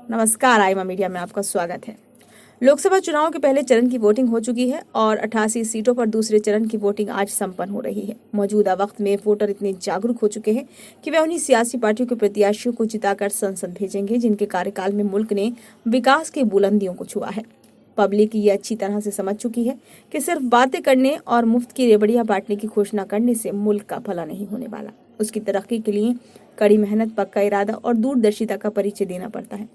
नमस्कार, आईमा मीडिया में आपका स्वागत है। लोकसभा चुनाव के पहले चरण की वोटिंग हो चुकी है और 88 सीटों पर दूसरे चरण की वोटिंग आज संपन्न हो रही है। मौजूदा वक्त में वोटर इतने जागरूक हो चुके हैं कि वे उन्हीं सियासी पार्टियों के प्रत्याशियों को जिताकर संसद भेजेंगे जिनके कार्यकाल में मुल्क ने विकास की बुलंदियों को छुआ है। पब्लिक ये अच्छी तरह से समझ चुकी है कि सिर्फ बातें करने और मुफ्त की रेबड़ियां बांटने की घोषणा करने से मुल्क का भला नहीं होने वाला। उसकी तरक्की के लिए कड़ी मेहनत, पक्का इरादा और दूरदर्शिता का परिचय देना पड़ता है।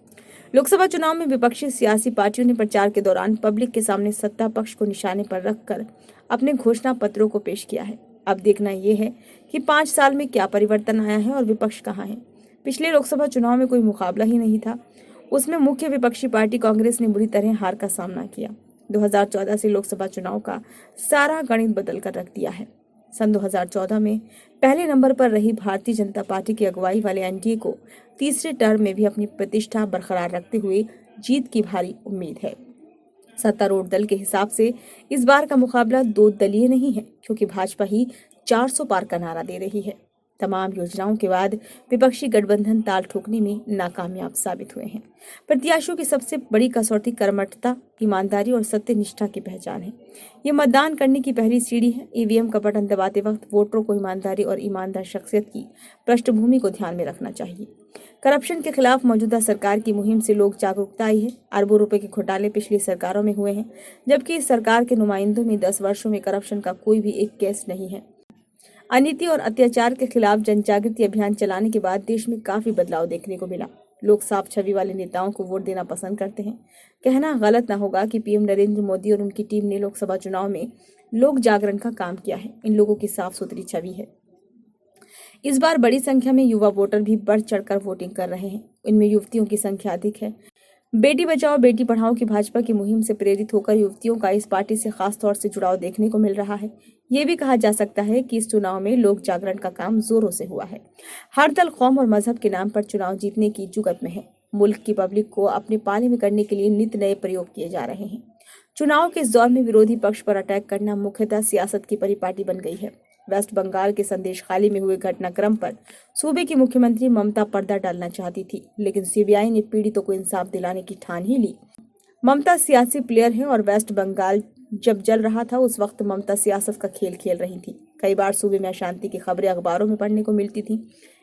लोकसभा चुनाव में विपक्षी सियासी पार्टियों ने प्रचार के दौरान पब्लिक के सामने सत्ता पक्ष को निशाने पर रखकर अपने घोषणा पत्रों को पेश किया है। अब देखना यह है कि 5 साल में क्या परिवर्तन आया है और विपक्ष कहाँ है। पिछले लोकसभा चुनाव में कोई मुकाबला ही नहीं था। उसमें मुख्य विपक्षी पार्टी कांग्रेस ने बुरी तरह हार का सामना किया। 2014 से लोकसभा चुनाव का सारा गणित बदल कर रख दिया है। सन 2014 में पहले नंबर पर रही भारतीय जनता पार्टी की अगुवाई वाले एनडीए को तीसरे टर्म में भी अपनी प्रतिष्ठा बरकरार रखते हुए जीत की भारी उम्मीद है। सत्तारूढ़ दल के हिसाब से इस बार का मुकाबला 2 दलीय नहीं है, क्योंकि भाजपा ही 400 पार का नारा दे रही है। तमाम योजनाओं के बाद विपक्षी गठबंधन ताल ठोकने में नाकामयाब साबित हुए हैं। प्रत्याशियों की सबसे बड़ी कसौटी कर्मठता, ईमानदारी और सत्यनिष्ठा की पहचान है। ये मतदान करने की पहली सीढ़ी है। ईवीएम का बटन दबाते वक्त वोटरों को ईमानदारी और ईमानदार शख्सियत की पृष्ठभूमि को ध्यान में रखना चाहिए। करप्शन के खिलाफ मौजूदा सरकार की मुहिम से लोग जागरूकता आई है। अरबों रुपए के घोटाले पिछली सरकारों में हुए हैं, जबकि इस सरकार के नुमाइंदों में 10 वर्षों में करप्शन का कोई भी एक केस नहीं है। अनीति और अत्याचार के खिलाफ जन जागृति अभियान चलाने के बाद देश में काफी बदलाव देखने को मिला। लोग साफ छवि वाले नेताओं को वोट देना पसंद करते हैं। कहना गलत न होगा कि पीएम नरेंद्र मोदी और उनकी टीम ने लोकसभा चुनाव में लोक जागरण का काम किया है। इन लोगों की साफ सुथरी छवि है। इस बार बड़ी संख्या में युवा वोटर भी बढ़ चढ़कर वोटिंग कर रहे हैं। इनमें युवतियों की संख्या अधिक है। बेटी बचाओ बेटी पढ़ाओ की भाजपा की मुहिम से प्रेरित होकर युवतियों का इस पार्टी से खास तौर से जुड़ाव देखने को मिल रहा है। ये भी कहा जा सकता है कि इस चुनाव में लोक जागरण का काम जोरों से हुआ है। हर दल कौम और मजहब के नाम पर चुनाव जीतने की जुगत में है। मुल्क की पब्लिक को अपने पाले में करने के लिए नित नए प्रयोग किए जा रहे हैं। चुनाव के इस दौर में विरोधी पक्ष पर अटैक करना मुख्यतः सियासत की परिपाटी बन गई है। वेस्ट बंगाल के संदेश खाली में हुए घटनाक्रम पर सूबे की मुख्यमंत्री ममता पर्दा डालना चाहती थी, लेकिन सीबीआई ने पीड़ितों को इंसाफ दिलाने की ठान ही ली। ममता सियासी प्लेयर है और वेस्ट बंगाल जब जल रहा था उस वक्त ममता सियासत का खेल खेल रही थी। कई बार सूबे में अशांति की खबरें अखबारों में पढ़ने को मिलती थी,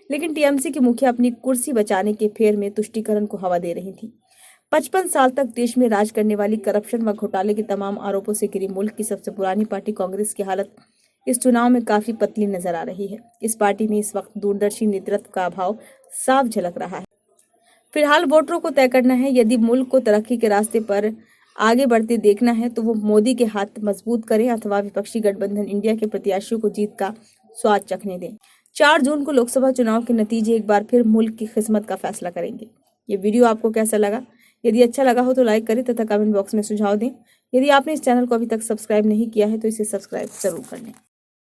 लेकिन टीएमसी की मुखिया अपनी कुर्सी बचाने के फेर में तुष्टीकरण को हवा दे रही थी। 55 साल तक देश में राज करने वाली करप्शन व घोटाले के तमाम आरोपों से घिरी मुल्क की सबसे पुरानी पार्टी कांग्रेस की हालत इस चुनाव में काफी पतली नजर आ रही है। इस पार्टी में इस वक्त दूरदर्शी नेतृत्व का अभाव साफ झलक रहा है। फिलहाल वोटरों को तय करना है, यदि मुल्क को तरक्की के रास्ते पर आगे बढ़ते देखना है तो वो मोदी के हाथ मजबूत करें अथवा विपक्षी गठबंधन इंडिया के प्रत्याशियों को जीत का स्वाद चखने दें। 4 जून को लोकसभा चुनाव के नतीजे एक बार फिर मुल्क की किस्मत का फैसला करेंगे। ये वीडियो आपको कैसा लगा? यदि अच्छा लगा हो तो लाइक करें तथा कमेंट बॉक्स में सुझाव दें। यदि आपने इस चैनल को अभी तक सब्सक्राइब नहीं किया है तो इसे सब्सक्राइब जरूर कर लें।